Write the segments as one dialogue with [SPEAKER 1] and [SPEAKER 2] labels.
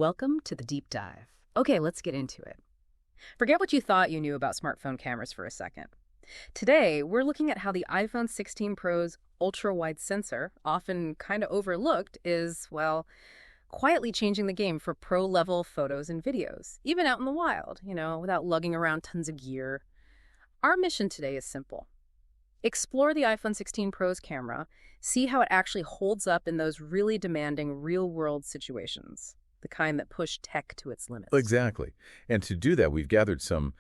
[SPEAKER 1] Welcome to the deep dive. Okay, let's get into it. Forget what you thought you knew about smartphone cameras for a second. Today, we're looking at how the iPhone 16 Pro's ultra-wide sensor, often kind of overlooked, is, well, quietly changing the game for pro-level photos and videos, even out in the wild, without lugging around tons of gear. Our mission today is simple. Explore the iPhone 16 Pro's camera, see how it actually holds up in those really demanding real-world situations, the kind that push tech to its limits.
[SPEAKER 2] Exactly. And to do that, we've gathered some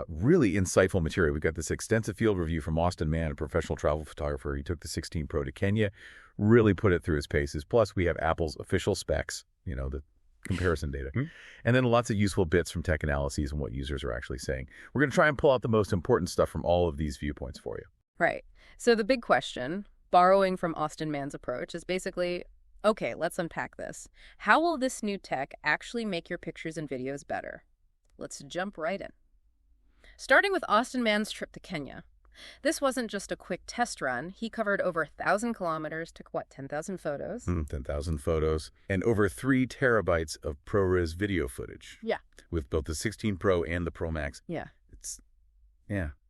[SPEAKER 2] really insightful material. We've got this extensive field review from Austin Mann, a professional travel photographer. He took the 16 Pro to Kenya, really put it through his paces. Plus, we have Apple's official specs, the comparison data. And then lots of useful bits from tech analyses and what users are actually saying. We're going to try and pull out the most important stuff from all of these viewpoints for you.
[SPEAKER 1] Right. So the big question, borrowing from Austin Mann's approach, is basically, okay, let's unpack this. How will this new tech actually make your pictures and videos better? Let's jump right in. Starting with Austin Mann's trip to Kenya. This wasn't just a quick test run. He covered over 1,000 kilometers, took, 10,000 photos?
[SPEAKER 2] 10,000 photos, and over 3 terabytes of ProRes video footage.
[SPEAKER 1] Yeah.
[SPEAKER 2] With both the 16 Pro and the Pro Max.
[SPEAKER 1] Yeah.
[SPEAKER 2] It's,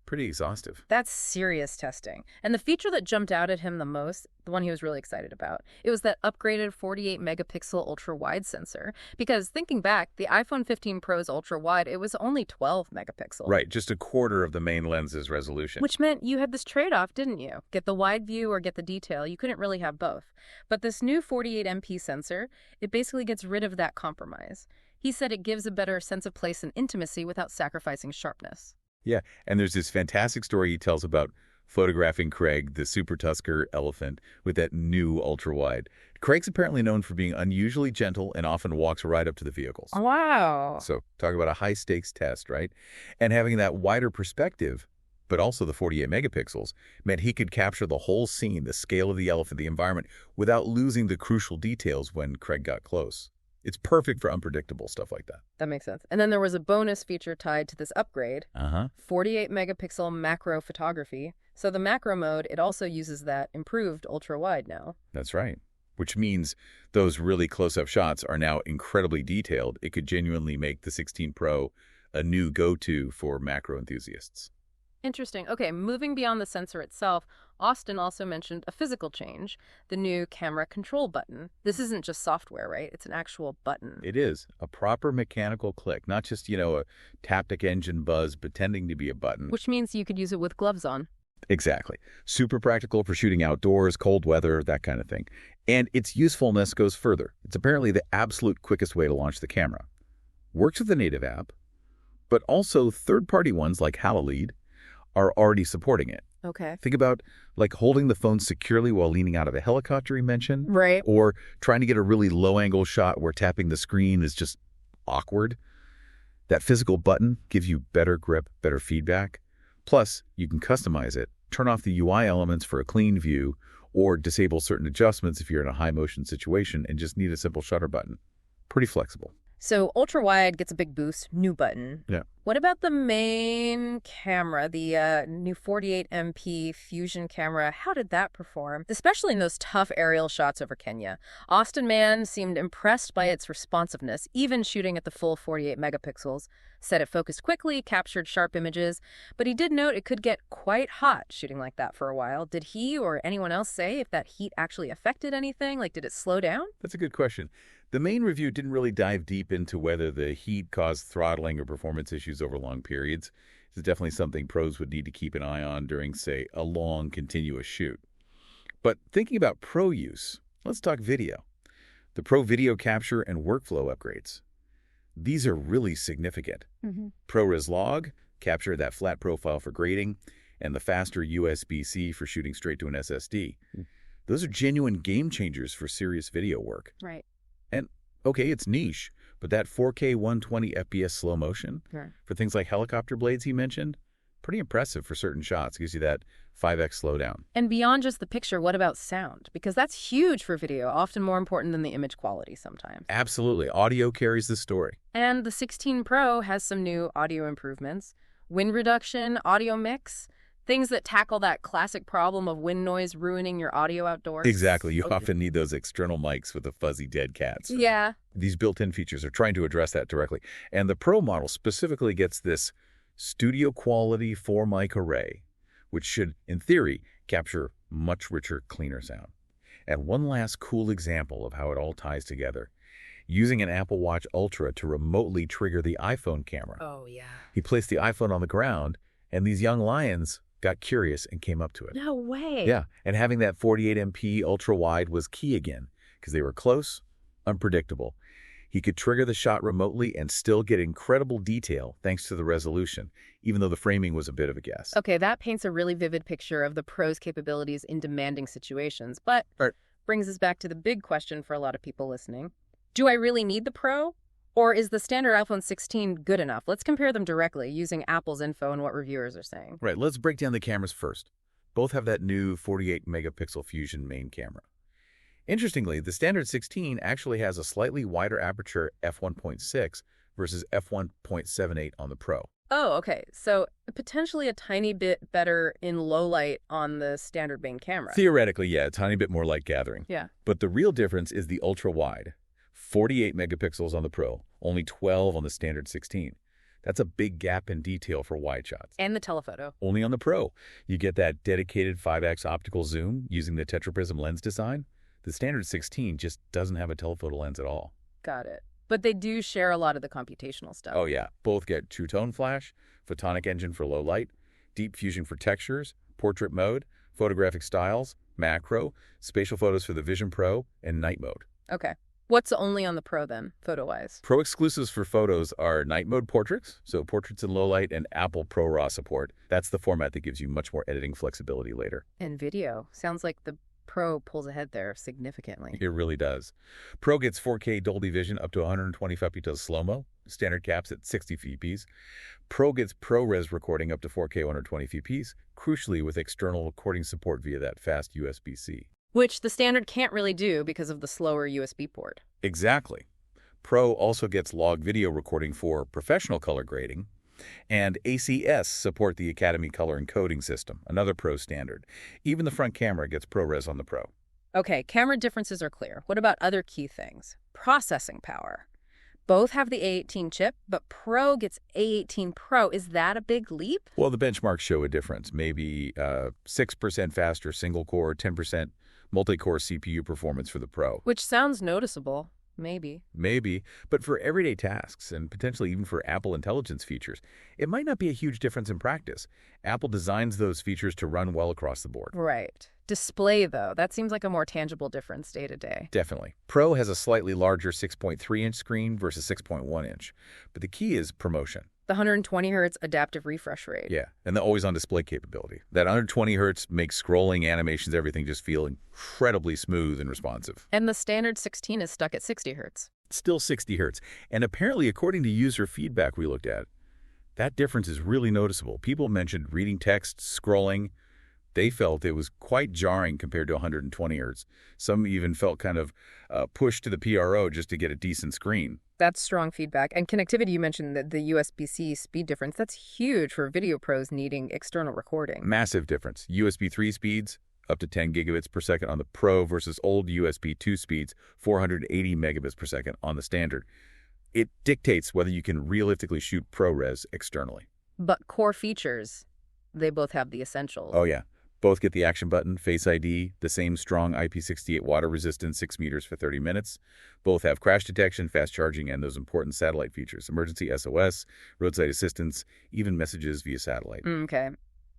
[SPEAKER 2] pretty exhaustive.
[SPEAKER 1] That's serious testing. And the feature that jumped out at him the most, the one he was really excited about, it was that upgraded 48-megapixel ultra-wide sensor. Because thinking back, the iPhone 15 Pro's ultra-wide, it was only 12 megapixel.
[SPEAKER 2] Right, just a quarter of the main lens's resolution.
[SPEAKER 1] Which meant you had this trade-off, didn't you? Get the wide view or get the detail. You couldn't really have both. But this new 48MP sensor, it basically gets rid of that compromise. He said it gives a better sense of place and intimacy without sacrificing sharpness.
[SPEAKER 2] Yeah, and there's this fantastic story he tells about photographing Craig, the super tusker elephant, with that new ultra-wide. Craig's apparently known for being unusually gentle and often walks right up to the vehicles.
[SPEAKER 1] Wow.
[SPEAKER 2] So talk about a high-stakes test, right? And having that wider perspective, but also the 48 megapixels, meant he could capture the whole scene, the scale of the elephant, the environment, without losing the crucial details when Craig got close. It's perfect for unpredictable stuff like that.
[SPEAKER 1] That makes sense. And then there was a bonus feature tied to this upgrade, 48-megapixel macro photography. So the macro mode, it also uses that improved ultra-wide now.
[SPEAKER 2] That's right. Which means those really close-up shots are now incredibly detailed. It could genuinely make the 16 Pro a new go-to for macro enthusiasts.
[SPEAKER 1] Interesting. Okay, moving beyond the sensor itself, Austin also mentioned a physical change, the new camera control button. This isn't just software, right? It's an actual button.
[SPEAKER 2] It is. A proper mechanical click, not just, a Taptic engine buzz pretending to be a button.
[SPEAKER 1] Which means you could use it with gloves on.
[SPEAKER 2] Exactly. Super practical for shooting outdoors, cold weather, that kind of thing. And its usefulness goes further. It's apparently the absolute quickest way to launch the camera. Works with the native app, but also third-party ones like Halalead are already supporting it.
[SPEAKER 1] Okay.
[SPEAKER 2] Think about holding the phone securely while leaning out of a helicopter you mentioned.
[SPEAKER 1] Right.
[SPEAKER 2] Or trying to get a really low-angle shot where tapping the screen is just awkward. That physical button gives you better grip, better feedback. Plus, you can customize it, turn off the UI elements for a clean view, or disable certain adjustments if you're in a high-motion situation and just need a simple shutter button. Pretty flexible.
[SPEAKER 1] So ultra-wide gets a big boost, new button.
[SPEAKER 2] Yeah.
[SPEAKER 1] What about the main camera, the new 48MP Fusion camera? How did that perform, especially in those tough aerial shots over Kenya? Austin Mann seemed impressed by its responsiveness, even shooting at the full 48 megapixels. Said it focused quickly, captured sharp images, but he did note it could get quite hot shooting like that for a while. Did he or anyone else say if that heat actually affected anything? Did it slow down?
[SPEAKER 2] That's a good question. The main review didn't really dive deep into whether the heat caused throttling or performance issues over long periods. It's definitely something pros would need to keep an eye on during, say, a long, continuous shoot. But thinking about pro use, let's talk video. The pro video capture and workflow upgrades. These are really significant. ProRes Log, capture that flat profile for grading, and the faster USB-C for shooting straight to an SSD. Those are genuine game changers for serious video work.
[SPEAKER 1] Right.
[SPEAKER 2] And, okay, it's niche, but that 4K 120 FPS slow motion for things like helicopter blades he mentioned, pretty impressive for certain shots. Gives you that 5x slowdown.
[SPEAKER 1] And beyond just the picture, what about sound? Because that's huge for video, often more important than the image quality sometimes.
[SPEAKER 2] Absolutely. Audio carries the story.
[SPEAKER 1] And the 16 Pro has some new audio improvements. Wind reduction, audio mix. Things that tackle that classic problem of wind noise ruining your audio outdoors.
[SPEAKER 2] Exactly. You
[SPEAKER 1] Okay.
[SPEAKER 2] often need those external mics with the fuzzy dead cats.
[SPEAKER 1] Yeah.
[SPEAKER 2] These built-in features are trying to address that directly. And the Pro model specifically gets this studio quality 4-mic array, which should, in theory, capture much richer, cleaner sound. And one last cool example of how it all ties together. Using an Apple Watch Ultra to remotely trigger the iPhone camera.
[SPEAKER 1] Oh, yeah.
[SPEAKER 2] He placed the iPhone on the ground, and these young lions got curious and came up to it.
[SPEAKER 1] No way.
[SPEAKER 2] Yeah, and having that 48MP ultra-wide was key again, because they were close, unpredictable. He could trigger the shot remotely and still get incredible detail thanks to the resolution, even though the framing was a bit of a guess.
[SPEAKER 1] Okay, that paints a really vivid picture of the Pro's capabilities in demanding situations, but
[SPEAKER 2] Right.
[SPEAKER 1] brings us back to the big question for a lot of people listening. Do I really need the Pro? Or is the standard iPhone 16 good enough? Let's compare them directly using Apple's info and what reviewers are saying.
[SPEAKER 2] Right, let's break down the cameras first. Both have that new 48-megapixel Fusion main camera. Interestingly, the standard 16 actually has a slightly wider aperture f1.6 versus f1.78 on the Pro.
[SPEAKER 1] Oh, okay. So potentially a tiny bit better in low light on the standard main camera.
[SPEAKER 2] Theoretically, yeah, a tiny bit more light gathering.
[SPEAKER 1] Yeah.
[SPEAKER 2] But the real difference is the ultra-wide. 48 megapixels on the Pro, only 12 on the standard 16. That's a big gap in detail for wide shots.
[SPEAKER 1] And the telephoto.
[SPEAKER 2] Only on the Pro. You get that dedicated 5x optical zoom using the tetraprism lens design. The standard 16 just doesn't have a telephoto lens at all.
[SPEAKER 1] Got it. But they do share a lot of the computational stuff.
[SPEAKER 2] Oh yeah, both get True Tone Flash, Photonic Engine for low light, Deep Fusion for textures, portrait mode, photographic styles, macro, spatial photos for the Vision Pro, and night mode.
[SPEAKER 1] Okay. What's only on the Pro then, photo-wise?
[SPEAKER 2] Pro exclusives for photos are night mode portraits, so portraits in low light, and Apple ProRAW support. That's the format that gives you much more editing flexibility later.
[SPEAKER 1] And video. Sounds like the Pro pulls ahead there significantly.
[SPEAKER 2] It really does. Pro gets 4K Dolby Vision up to 125 pixels slow-mo, standard caps at 60 fps. Pro gets ProRes recording up to 4K 120 fps, crucially with external recording support via that fast USB-C.
[SPEAKER 1] Which the standard can't really do because of the slower USB port.
[SPEAKER 2] Exactly. Pro also gets log video recording for professional color grading, and ACS support the Academy Color Encoding System, another Pro standard. Even the front camera gets ProRes on the Pro.
[SPEAKER 1] Okay, camera differences are clear. What about other key things? Processing power. Both have the A18 chip, but Pro gets A18 Pro. Is that a big leap?
[SPEAKER 2] Well, the benchmarks show a difference. Maybe 6% faster single-core, 10% multi-core CPU performance for the Pro.
[SPEAKER 1] Which sounds noticeable. Maybe.
[SPEAKER 2] Maybe, but for everyday tasks and potentially even for Apple Intelligence features, it might not be a huge difference in practice. Apple designs those features to run well across the board.
[SPEAKER 1] Right. Display, though, that seems like a more tangible difference day to day.
[SPEAKER 2] Definitely. Pro has a slightly larger 6.3-inch screen versus 6.1-inch, but the key is promotion.
[SPEAKER 1] The 120 hertz adaptive refresh rate.
[SPEAKER 2] Yeah, and the always-on display capability. That 120 hertz makes scrolling, animations, everything just feel incredibly smooth and responsive.
[SPEAKER 1] And the standard 16 is stuck at 60 hertz.
[SPEAKER 2] Still 60 hertz. And apparently, according to user feedback we looked at, that difference is really noticeable. People mentioned reading text, scrolling. They felt it was quite jarring compared to 120 hertz. Some even felt kind of pushed to the PRO just to get a decent screen.
[SPEAKER 1] That's strong feedback. And connectivity, you mentioned that the USB-C speed difference. That's huge for video pros needing external recording.
[SPEAKER 2] Massive difference. USB 3 speeds, up to 10 gigabits per second on the Pro versus old USB 2 speeds, 480 megabits per second on the standard. It dictates whether you can realistically shoot ProRes externally.
[SPEAKER 1] But core features, they both have the essentials.
[SPEAKER 2] Oh, yeah. Both get the action button, Face ID, the same strong IP68 water resistance, 6 meters for 30 minutes. Both have crash detection, fast charging, and those important satellite features, emergency SOS, roadside assistance, even messages via satellite.
[SPEAKER 1] Okay.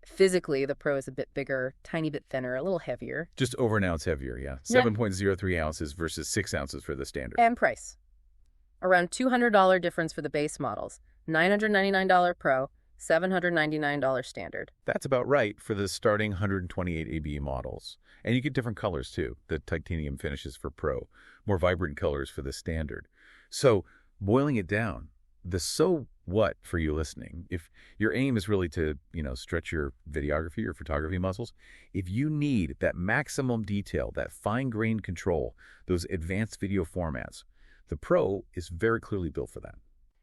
[SPEAKER 1] Physically, the Pro is a bit bigger, tiny bit thinner, a little heavier.
[SPEAKER 2] Just over an ounce heavier, yeah. 7.03 ounces versus 6 ounces for the standard.
[SPEAKER 1] And price. Around $200 difference for the base models. $999 Pro, $799 standard.
[SPEAKER 2] That's about right for the starting 128 ABE models. And you get different colors too, the titanium finishes for Pro, more vibrant colors for the standard. So, boiling it down, the so what for you listening, if your aim is really to, stretch your videography or photography muscles, if you need that maximum detail, that fine-grained control, those advanced video formats, the Pro is very clearly built for that.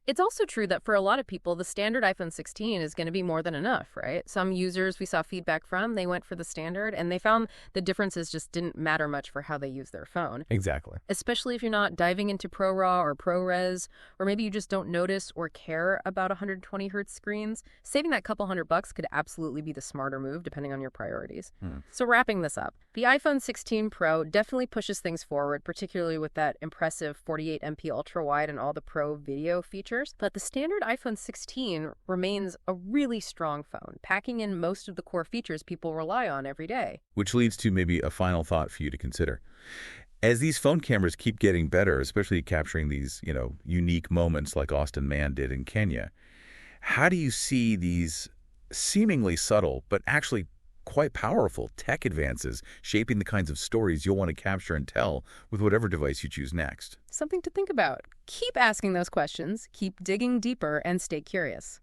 [SPEAKER 1] It's also true that for a lot of people, the standard iPhone 16 is going to be more than enough, right? Some users we saw feedback from, they went for the standard and they found the differences just didn't matter much for how they use their phone.
[SPEAKER 2] Exactly.
[SPEAKER 1] Especially if you're not diving into ProRAW or ProRes, or maybe you just don't notice or care about 120 hertz screens, saving that couple $100 could absolutely be the smarter move depending on your priorities. So wrapping this up, the iPhone 16 Pro definitely pushes things forward, particularly with that impressive 48MP ultra-wide and all the Pro video features. But the standard iPhone 16 remains a really strong phone, packing in most of the core features people rely on every day.
[SPEAKER 2] Which leads to maybe a final thought for you to consider. As these phone cameras keep getting better, especially capturing these, unique moments like Austin Mann did in Kenya, how do you see these seemingly subtle but actually quite powerful tech advances shaping the kinds of stories you'll want to capture and tell with whatever device you choose next?
[SPEAKER 1] Something to think about. Keep asking those questions, keep digging deeper, and stay curious.